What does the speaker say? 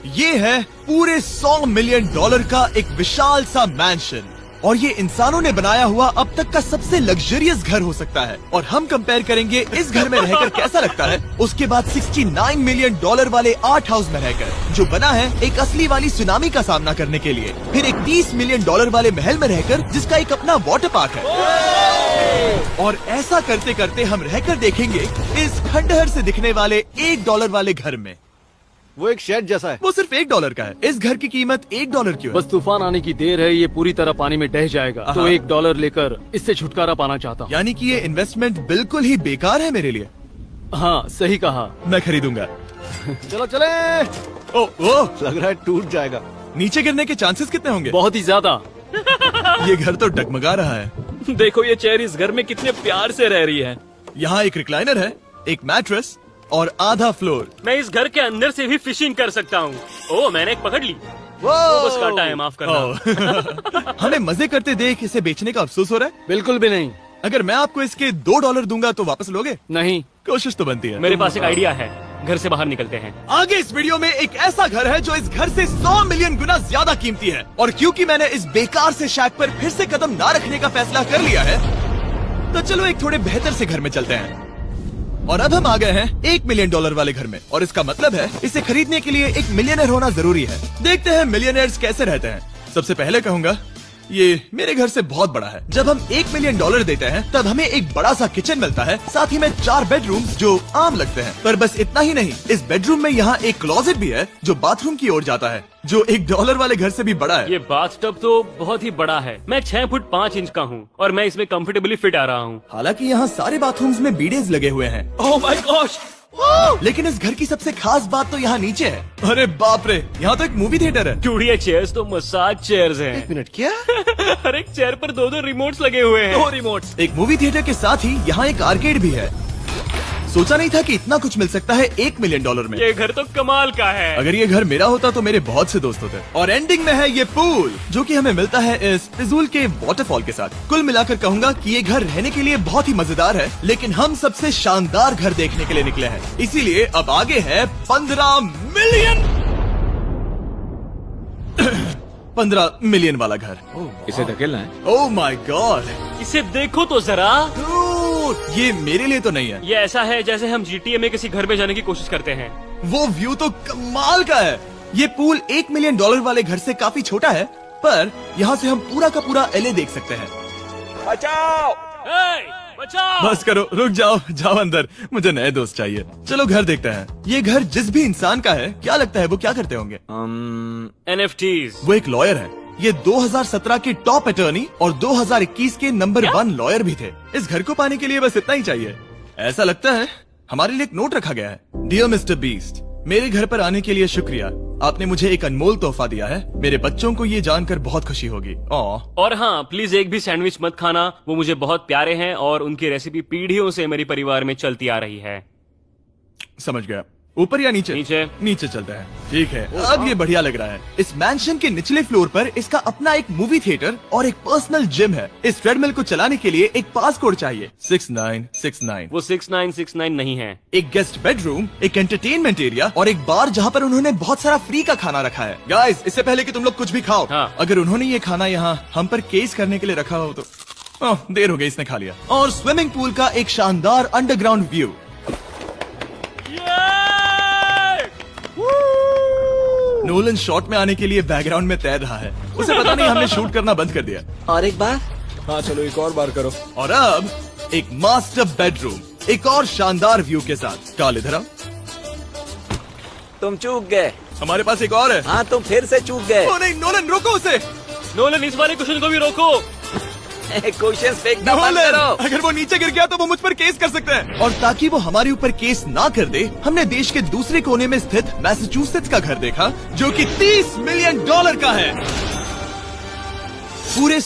ये है पूरे $100 मिलियन का एक विशाल सा मैंशन और ये इंसानों ने बनाया हुआ अब तक का सबसे लग्जरियस घर हो सकता है। और हम कंपेयर करेंगे इस घर में रहकर कैसा लगता है उसके बाद $69 मिलियन वाले आर्ट हाउस में रहकर, जो बना है एक असली वाली सुनामी का सामना करने के लिए। फिर एक $30 मिलियन वाले महल में रहकर जिसका एक अपना वाटर पार्क है। और ऐसा करते करते हम रहकर देखेंगे इस खंडहर से दिखने वाले $1 वाले घर में। वो एक शेड जैसा है। वो सिर्फ $1 का है। इस घर की कीमत $1 क्यों है? बस तूफान आने की देर है, ये पूरी तरह पानी में ढह जाएगा, तो $1 लेकर इससे छुटकारा पाना चाहता हूँ। यानी कि ये इन्वेस्टमेंट बिल्कुल ही बेकार है मेरे लिए। हाँ सही कहा, मैं खरीदूंगा। चलो चले। ओह लग रहा है टूट जाएगा। नीचे गिरने के चांसेस कितने होंगे? बहुत ही ज्यादा। ये घर तो डगमगा रहा है। देखो ये चेयर इस घर में कितने प्यार से रह रही है। यहाँ एक रिक्लाइनर है, एक मैट्रेस और आधा फ्लोर। मैं इस घर के अंदर से भी फिशिंग कर सकता हूँ। ओह मैंने एक पकड़ ली। वो बस काटा है, माफ करना। हमें मजे करते देख इसे बेचने का अफसोस हो रहा है? बिल्कुल भी नहीं। अगर मैं आपको इसके $2 दूंगा तो वापस लोगे? नहीं। कोशिश तो बनती है। मेरे पास एक आइडिया है, घर से बाहर निकलते हैं। आगे इस वीडियो में एक ऐसा घर है जो इस घर से 100 मिलियन गुना ज्यादा कीमती है। और क्योंकि मैंने इस बेकार से शैक पर फिर से कदम ना रखने का फैसला कर लिया है, तो चलो एक थोड़े बेहतर से घर में चलते हैं। और अब हम आ गए हैं $1 मिलियन वाले घर में। और इसका मतलब है इसे खरीदने के लिए एक मिलियनर होना जरूरी है। देखते हैं मिलियनर्स कैसे रहते हैं। सबसे पहले कहूंगा ये मेरे घर से बहुत बड़ा है। जब हम $1 मिलियन देते हैं तब हमें एक बड़ा सा किचन मिलता है, साथ ही में 4 बेडरूम जो आम लगते हैं। पर बस इतना ही नहीं, इस बेडरूम में यहाँ एक क्लोजेट भी है जो बाथरूम की ओर जाता है, जो $1 वाले घर से भी बड़ा है। ये बाथटब तो बहुत ही बड़ा है। मैं 6 फुट 5 इंच का हूँ और मैं इसमें कंफर्टेबली फिट आ रहा हूँ। हालांकि यहाँ सारे बाथरूम्स में बीडेज लगे हुए हैं। Oh my gosh! लेकिन इस घर की सबसे खास बात तो यहाँ नीचे है। अरे बाप रे, यहाँ तो एक मूवी थिएटर है। चूड़िया चेयर्स तो मसाज चेयर्स हैं। 1 मिनट, क्या? हर एक चेयर पर 2-2 रिमोट्स लगे हुए हैं। 2 रिमोट्स। एक मूवी थिएटर के साथ ही यहाँ एक आर्केड भी है। सोचा नहीं था कि इतना कुछ मिल सकता है $1 मिलियन में। ये घर तो कमाल का है। अगर ये घर मेरा होता तो मेरे बहुत से दोस्त होते। और एंडिंग में है ये पूल, जो कि हमें मिलता है इस फिजूल के वाटरफॉल के साथ। कुल मिलाकर कहूंगा कि ये घर रहने के लिए बहुत ही मजेदार है, लेकिन हम सबसे शानदार घर देखने के लिए निकले हैं। इसीलिए अब आगे है 15 मिलियन वाला घर। इसे धकेलना है। ओह माय गॉड, इसे देखो तो जरा। ये मेरे लिए तो नहीं है। ये ऐसा है जैसे हम GTA में किसी घर में जाने की कोशिश करते हैं। वो व्यू तो कमाल का है। ये पूल $1 मिलियन वाले घर से काफी छोटा है, पर यहाँ से हम पूरा का पूरा LA देख सकते हैं। बचाओ! बचाओ! बस करो, रुक जाओ, जाओ अंदर, मुझे नए दोस्त चाहिए। चलो घर देखते हैं। ये घर जिस भी इंसान का है, क्या लगता है वो क्या करते होंगे? NFTs। वो एक लॉयर है। ये 2017 के टॉप अटर्नी और 2021 के नंबर 1 लॉयर भी थे। इस घर को पाने के लिए बस इतना ही चाहिए। ऐसा लगता है हमारे लिए एक नोट रखा गया है। डियर मिस्टर बीस्ट, मेरे घर पर आने के लिए शुक्रिया। आपने मुझे एक अनमोल तोहफा दिया है। मेरे बच्चों को ये जानकर बहुत खुशी होगी। और हाँ, प्लीज एक भी सैंडविच मत खाना, वो मुझे बहुत प्यारे हैं और उनकी रेसिपी पीढ़ियों से मेरे परिवार में चलती आ रही है। समझ गया। ऊपर या नीचे? नीचे। नीचे चलता है। ठीक है, अब ये बढ़िया लग रहा है। इस मैंशन के निचले फ्लोर पर इसका अपना एक मूवी थिएटर और एक पर्सनल जिम है। इस ट्रेडमिल को चलाने के लिए एक पास कोड चाहिए, 6969। वो 6969 नहीं है। एक गेस्ट बेडरूम, एक एंटरटेनमेंट एरिया और एक बार जहाँ पर उन्होंने बहुत सारा फ्री का खाना रखा है। गाइस, इससे पहले कि तुम लोग कुछ भी खाओ, अगर उन्होंने ये खाना यहाँ हम पर केस करने के लिए रखा हो तो देर हो गई, इसने खा लिया। और स्विमिंग पूल का एक शानदार अंडरग्राउंड व्यू। नोलन शॉट में आने के लिए बैकग्राउंड में तैर रहा है। उसे पता नहीं हमने शूट करना बंद कर दिया। और एक बार? हाँ चलो, एक और बार करो। और अब एक मास्टर बेडरूम, एक और शानदार व्यू के साथ। काल इधर आओ। तुम चूक गए। हमारे पास एक और है। हाँ, तुम फिर से चूक गए। ओ नहीं, नोलन रोको उसे। नोलन, इस वाले क्वेश्चन को भी रोको। क्वेश्चन फेंकना बंद करो। अगर वो नीचे गिर गया तो वो मुझ पर केस कर सकते हैं। और ताकि वो हमारे ऊपर केस ना कर दे, हमने देश के दूसरे कोने में स्थित मैसाचुसेट्स का घर देखा, जो कि $30 मिलियन का है। पूरे